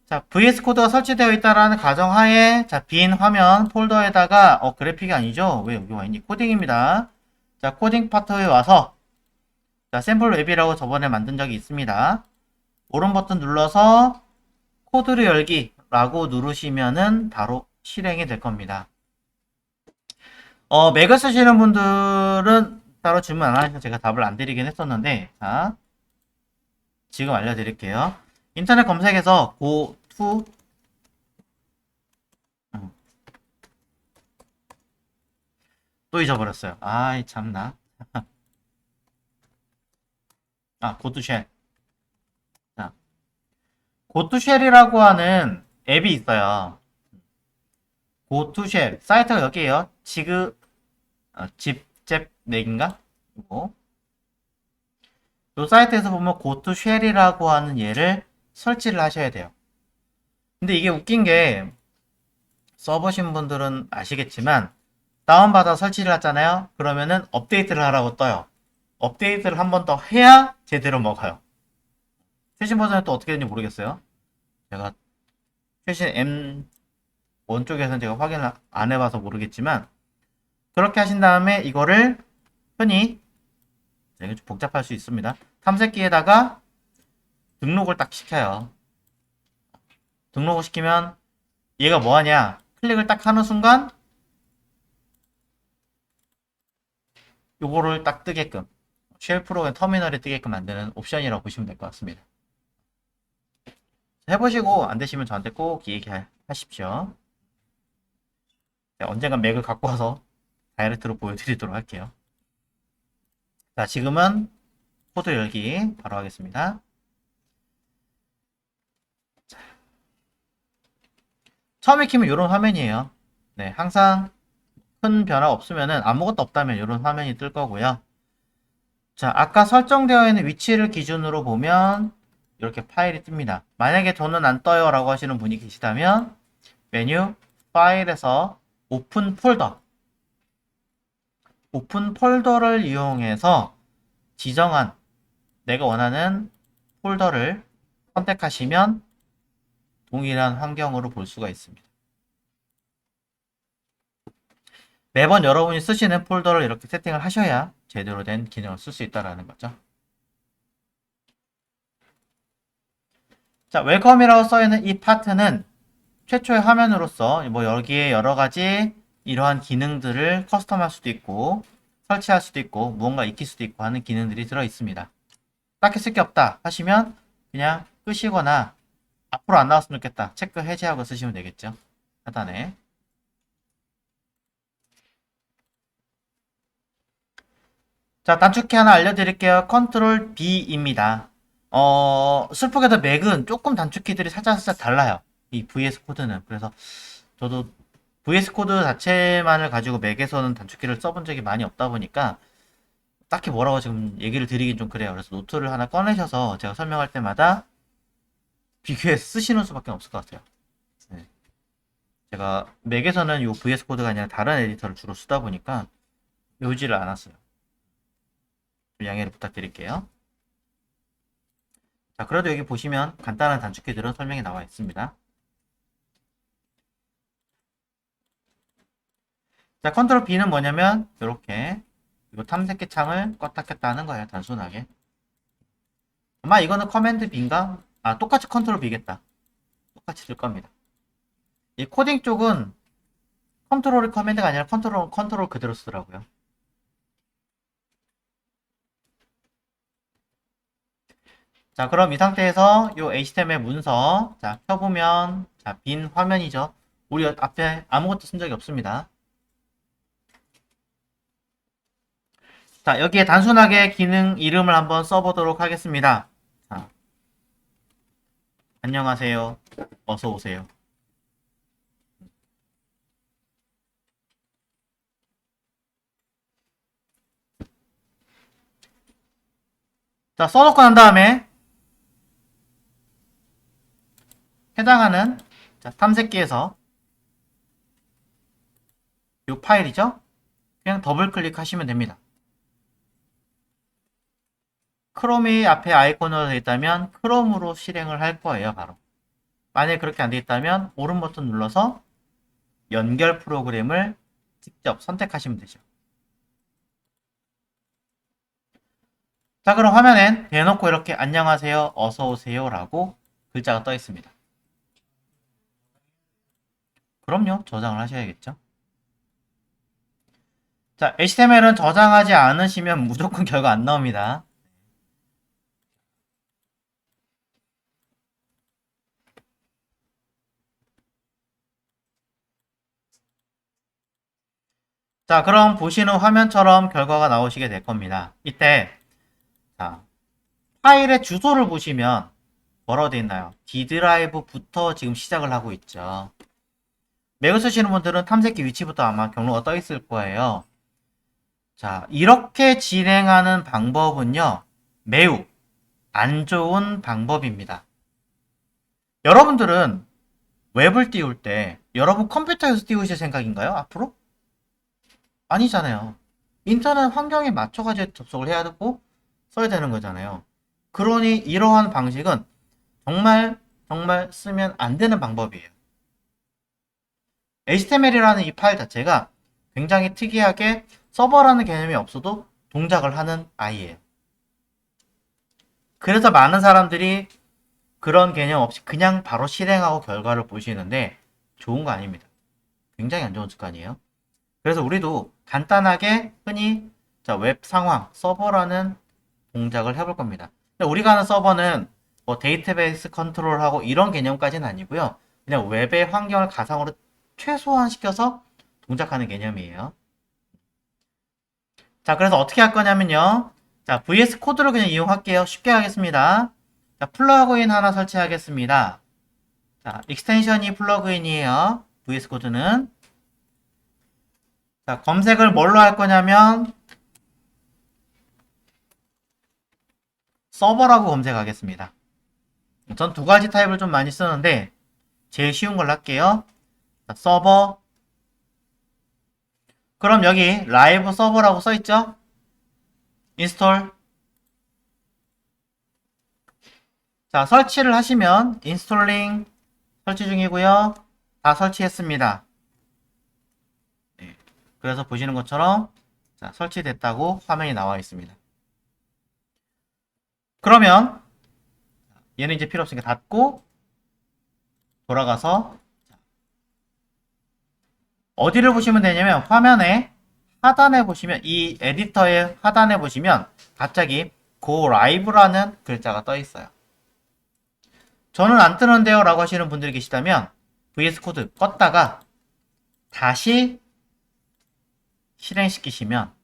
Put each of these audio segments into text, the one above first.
자, VS 코드가 설치되어 있다라는 가정하에, 자, 빈 화면 폴더에다가, 그래픽이 아니죠? 왜 여기 와 있니? 코딩입니다. 자, 코딩 파트에 와서, 자, 샘플 웹이라고 저번에 만든 적이 있습니다. 오른 버튼 눌러서 코드를 열기라고 누르시면은 바로 실행이 될 겁니다. 맥을 쓰시는 분들은 따로 질문 안 하셔서 제가 답을 안 드리긴 했었는데, 자, 지금 알려드릴게요. 인터넷 검색에서 go to 또 잊어버렸어요. 아이 참나. go to shell. 자, go to shell이라고 하는 앱이 있어요. go to shell 사이트가 여기에요. 집잽넥인가? 이거. 이 사이트에서 보면 go to shell이라고 하는 얘를 설치를 하셔야 돼요. 근데 이게 웃긴 게 써보신 분들은 아시겠지만 다운받아 설치를 하잖아요. 그러면은 업데이트를 하라고 떠요. 업데이트를 한 번 더 해야 제대로 먹어요. 최신 버전은 또 어떻게 되는지 모르겠어요. 제가 최신 M1 쪽에서는 제가 확인을 안 해봐서 모르겠지만 그렇게 하신 다음에 이거를 흔히 이게 좀 복잡할 수 있습니다. 탐색기에다가 등록을 딱 시켜요. 등록을 시키면 얘가 뭐하냐? 클릭을 딱 하는 순간 요거를 딱 뜨게끔 쉘 프로그램 터미널에 뜨게끔 만드는 옵션이라고 보시면 될 것 같습니다. 해보시고 안 되시면 저한테 꼭 얘기하십시오. 언젠간 맥을 갖고 와서 다이렉트로 보여드리도록 할게요. 자, 지금은 코드 열기 바로 하겠습니다. 처음에 키면 이런 화면이에요. 네, 항상 큰 변화 없으면은 아무것도 없다면 이런 화면이 뜰 거고요. 자, 아까 설정되어 있는 위치를 기준으로 보면 이렇게 파일이 뜹니다. 만약에 저는 안 떠요 라고 하시는 분이 계시다면 메뉴 파일에서 오픈 폴더를 이용해서 지정한 내가 원하는 폴더를 선택하시면 동일한 환경으로 볼 수가 있습니다. 매번 여러분이 쓰시는 폴더를 이렇게 세팅을 하셔야 제대로 된 기능을 쓸 수 있다는 거죠. 자, 웰컴이라고 써있는 이 파트는 최초의 화면으로서 뭐 여기에 여러 가지 이러한 기능들을 커스텀할 수도 있고 설치할 수도 있고 무언가 익힐 수도 있고 하는 기능들이 들어 있습니다. 딱히 쓸 게 없다 하시면 그냥 끄시거나 앞으로 안 나왔으면 좋겠다 체크 해제하고 쓰시면 되겠죠. 하단에. 자, 단축키 하나 알려드릴게요. 컨트롤 B입니다. 슬프게도 맥은 조금 단축키들이 살짝 달라요. 이 VS 코드는. 그래서 저도 VS 코드 자체만을 가지고 맥에서는 단축키를 써본 적이 많이 없다 보니까 딱히 뭐라고 지금 얘기를 드리긴 좀 그래요. 그래서 노트를 하나 꺼내셔서 제가 설명할 때마다 비교해서 쓰시는 수밖에 없을 것 같아요. 네. 제가 맥에서는 이 VS 코드가 아니라 다른 에디터를 주로 쓰다 보니까 외우지를 않았어요. 좀 양해를 부탁드릴게요. 자, 그래도 여기 보시면 간단한 단축키들은 설명이 나와 있습니다. 자, 컨트롤 B는 뭐냐면 이렇게 이 탐색기 창을 껐다 켰다 하는 거예요. 단순하게. 아마 이거는 커맨드 B인가? 똑같이 컨트롤 B겠다. 똑같이 될 겁니다. 이 코딩 쪽은 컨트롤이 커맨드가 아니라 컨트롤 그대로 쓰더라고요. 자, 그럼 이 상태에서 이 HTML 문서 자, 펴보면 자, 빈 화면이죠. 우리 앞에 아무것도 쓴 적이 없습니다. 자, 여기에 단순하게 기능 이름을 한번 써보도록 하겠습니다. 자, 안녕하세요. 어서 오세요. 자, 써놓고 난 다음에 해당하는 자, 탐색기에서 이 파일이죠. 그냥 더블 클릭하시면 됩니다. 크롬이 앞에 아이콘으로 되어 있다면 크롬으로 실행을 할 거예요. 바로 만약에 그렇게 안 돼 있다면 오른 버튼 눌러서 연결 프로그램을 직접 선택하시면 되죠. 자, 그럼 화면엔 대놓고 이렇게 안녕하세요, 어서오세요 라고 글자가 떠 있습니다. 그럼요, 저장을 하셔야겠죠. 자, HTML은 저장하지 않으시면 무조건 결과 안 나옵니다. 자, 그럼 보시는 화면처럼 결과가 나오시게 될 겁니다. 이때 자, 파일의 주소를 보시면 뭐라고 되어 있나요? D 드라이브부터 지금 시작을 하고 있죠. 맥을 쓰시는 분들은 탐색기 위치부터 아마 경로가 떠 있을 거예요. 자, 이렇게 진행하는 방법은요, 매우 안 좋은 방법입니다. 여러분들은 웹을 띄울 때 여러분 컴퓨터에서 띄우실 생각인가요? 앞으로? 아니잖아요. 인터넷 환경에 맞춰가지고 접속을 해야 되고 써야 되는 거잖아요. 그러니 이러한 방식은 정말 쓰면 안 되는 방법이에요. HTML이라는 이 파일 자체가 굉장히 특이하게 서버라는 개념이 없어도 동작을 하는 아이예요. 그래서 많은 사람들이 그런 개념 없이 그냥 바로 실행하고 결과를 보시는데 좋은 거 아닙니다. 굉장히 안 좋은 습관이에요. 그래서 우리도 간단하게 흔히 웹 상황, 서버라는 동작을 해볼 겁니다. 우리가 하는 서버는 뭐 데이터베이스 컨트롤하고 이런 개념까지는 아니고요. 그냥 웹의 환경을 가상으로 최소화 시켜서 동작하는 개념이에요. 자, 그래서 어떻게 할 거냐면요. 자, VS 코드를 그냥 이용할게요. 쉽게 하겠습니다. 자, 플러그인 하나 설치하겠습니다. 자, 익스텐션이 플러그인이에요. VS 코드는. 자, 검색을 뭘로 할 거냐면 서버라고 검색하겠습니다. 전 두 가지 타입을 좀 많이 쓰는데 제일 쉬운 걸 할게요. 자, 서버. 그럼 여기 라이브 서버라고 써있죠? 인스톨. 자, 설치를 하시면 인스톨링 설치 중이고요. 다 설치했습니다. 네. 그래서 보시는 것처럼 자, 설치됐다고 화면이 나와 있습니다. 그러면 얘는 이제 필요 없으니까 닫고 돌아가서 어디를 보시면 되냐면 화면에 하단에 보시면 이 에디터의 하단에 보시면 갑자기 Go Live라는 글자가 떠 있어요. 저는 안 뜨는데요 라고 하시는 분들이 계시다면 VS 코드 껐다가 다시 실행시키시면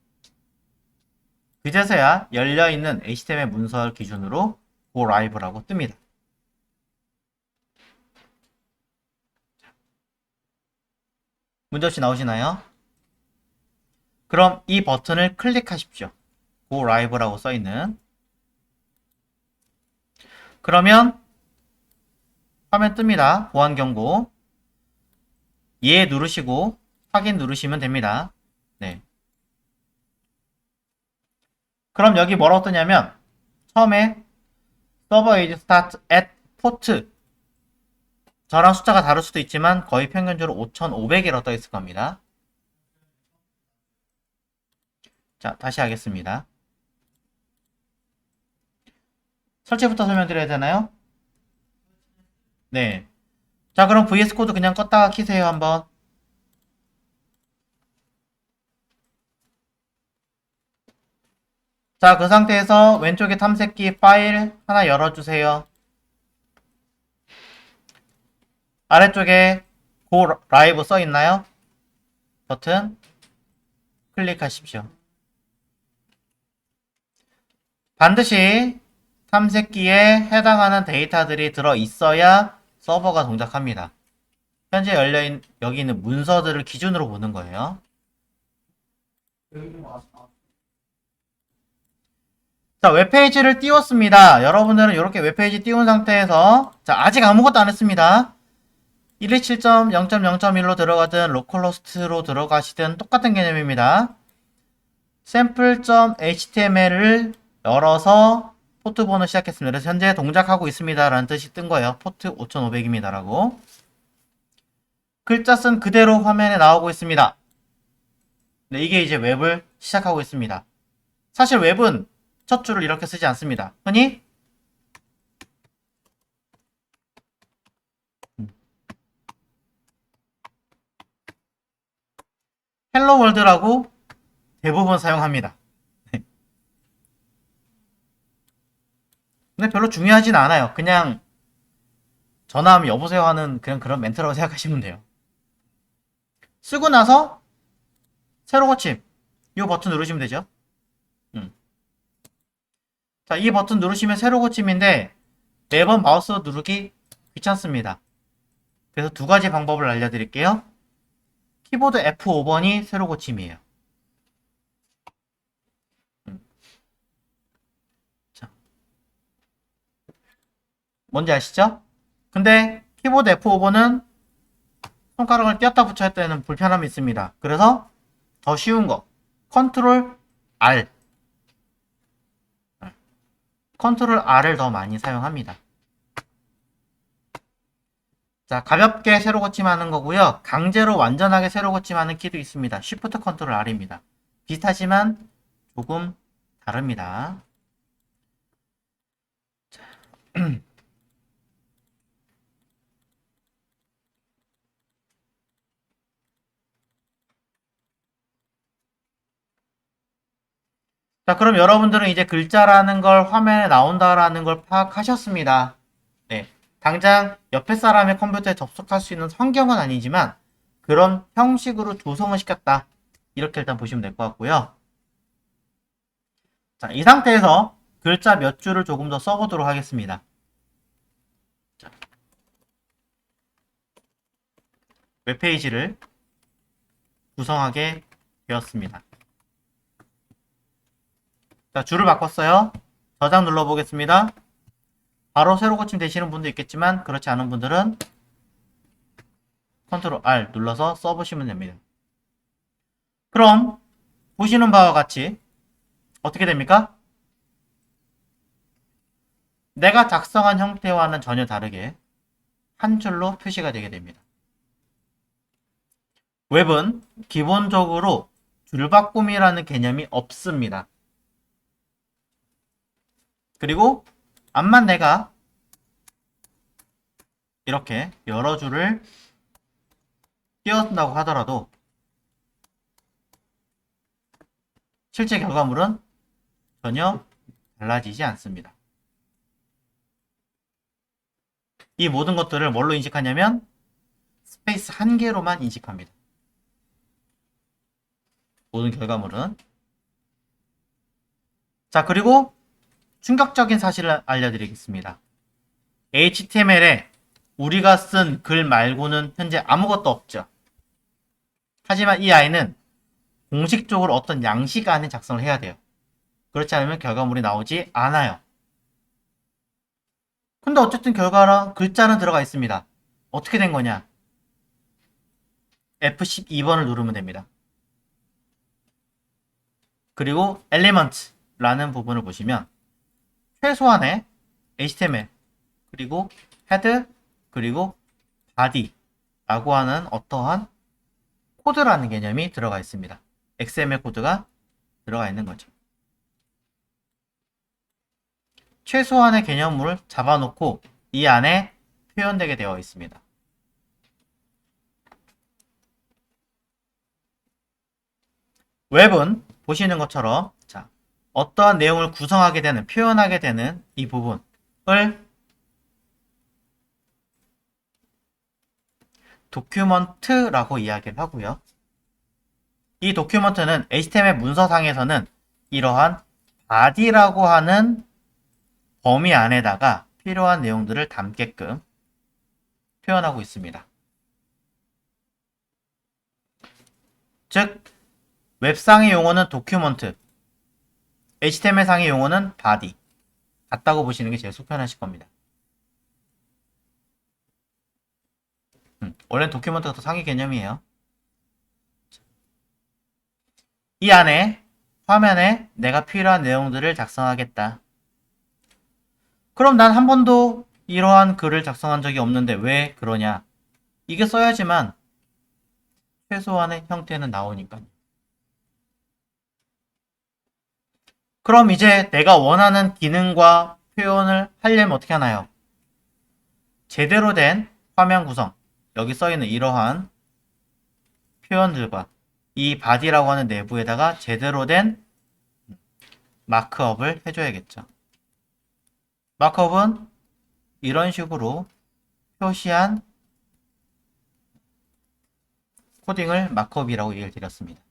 그제서야 열려있는 HTML 문서를 기준으로 Go Live라고 뜹니다. 문제없이 나오시나요? 그럼 이 버튼을 클릭하십시오. Go Live라고 써있는. 그러면 화면 뜹니다. 보안 경고. 예 누르시고 확인 누르시면 됩니다. 네. 그럼 여기 뭐라고 뜨냐면 처음에 서버 is start at port 저랑 숫자가 다를 수도 있지만 거의 평균적으로 5500이라고 떠 있을 겁니다. 자, 다시 하겠습니다. 설치부터 설명드려야 되나요? 네. 자, 그럼 VS 코드 그냥 껐다가 키세요, 한번. 자, 그 상태에서 왼쪽에 탐색기 파일 하나 열어주세요. 아래쪽에 Go Live 써 있나요? 버튼 클릭하십시오. 반드시 탐색기에 해당하는 데이터들이 들어 있어야 서버가 동작합니다. 현재 열려있는 여기 있는 문서들을 기준으로 보는 거예요. 자, 웹페이지를 띄웠습니다. 여러분들은 이렇게 웹페이지 띄운 상태에서 자, 아직 아무것도 안 했습니다. 127.0.0.1로 들어가든 로컬호스트로 들어가시든 똑같은 개념입니다. sample.html을 열어서 포트 번호 시작했습니다. 그래서 현재 동작하고 있습니다. 라는 뜻이 뜬 거예요. 포트 5500입니다. 라고. 글자 쓴 그대로 화면에 나오고 있습니다. 네, 이게 이제 웹을 시작하고 있습니다. 사실 웹은 첫 줄을 이렇게 쓰지 않습니다. 흔히 헬로 월드라고 대부분 사용합니다. 근데 별로 중요하진 않아요. 그냥 전화하면 여보세요 하는 그런 멘트라고 생각하시면 돼요. 쓰고 나서 새로 고침 이 버튼 누르시면 되죠. 자, 이 버튼 누르시면 새로 고침인데 매번 마우스 누르기 귀찮습니다. 그래서 두 가지 방법을 알려드릴게요. 키보드 F5번이 새로 고침이에요. 자, 뭔지 아시죠? 근데 키보드 F5번은 손가락을 띄었다 붙였을 때는 불편함이 있습니다. 그래서 더 쉬운 거 컨트롤 R 컨트롤 R을 더 많이 사용합니다. 자, 가볍게 세로 고침하는 거고요. 강제로 완전하게 세로 고침하는 키도 있습니다. Shift 컨트롤 R입니다. 비슷하지만 조금 다릅니다. 자, 그럼 여러분들은 이제 글자라는 걸 화면에 나온다라는 걸 파악하셨습니다. 네. 당장 옆에 사람의 컴퓨터에 접속할 수 있는 환경은 아니지만 그런 형식으로 조성을 시켰다. 이렇게 일단 보시면 될 것 같고요. 자, 이 상태에서 글자 몇 줄을 조금 더 써보도록 하겠습니다. 자, 웹페이지를 구성하게 되었습니다. 자, 줄을 바꿨어요. 저장 눌러보겠습니다. 바로 새로 고침 되시는 분도 있겠지만 그렇지 않은 분들은 컨트롤 R 눌러서 써보시면 됩니다. 그럼 보시는 바와 같이 어떻게 됩니까? 내가 작성한 형태와는 전혀 다르게 한 줄로 표시가 되게 됩니다. 웹은 기본적으로 줄바꿈이라는 개념이 없습니다. 그리고 암만 내가 이렇게 여러 줄을 띄워쓴다고 하더라도 실제 결과물은 전혀 달라지지 않습니다. 이 모든 것들을 뭘로 인식하냐면 스페이스 한 개로만 인식합니다. 모든 결과물은. 자, 그리고 충격적인 사실을 알려드리겠습니다. HTML에 우리가 쓴 글 말고는 현재 아무것도 없죠. 하지만 이 아이는 공식적으로 어떤 양식 안에 작성을 해야 돼요. 그렇지 않으면 결과물이 나오지 않아요. 근데 어쨌든 결과랑 글자는 들어가 있습니다. 어떻게 된 거냐? F12번을 누르면 됩니다. 그리고 Element라는 부분을 보시면 최소한의 HTML 그리고 헤드 그리고 body라고 하는 어떠한 코드라는 개념이 들어가 있습니다. XML 코드가 들어가 있는 거죠. 최소한의 개념물을 잡아놓고 이 안에 표현되게 되어 있습니다. 웹은 보시는 것처럼 자, 어떠한 내용을 구성하게 되는, 표현하게 되는 이 부분을 도큐먼트라고 이야기를 하고요. 이 도큐먼트는 HTML 문서상에서는 이러한 body라고 하는 범위 안에다가 필요한 내용들을 담게끔 표현하고 있습니다. 즉, 웹상의 용어는 도큐먼트, HTML상의 용어는 body 같다고 보시는 게 제일 속편하실 겁니다. 원래는 도큐먼트가 더 상위 개념이에요. 이 안에 화면에 내가 필요한 내용들을 작성하겠다. 그럼 난 한 번도 이러한 글을 작성한 적이 없는데 왜 그러냐? 이게 써야지만 최소한의 형태는 나오니까. 그럼 이제 내가 원하는 기능과 표현을 하려면 어떻게 하나요? 제대로 된 화면 구성, 여기 써있는 이러한 표현들과 이 body라고 하는 내부에다가 제대로 된 마크업을 해줘야겠죠. 마크업은 이런 식으로 표시한 코딩을 마크업이라고 얘기를 드렸습니다.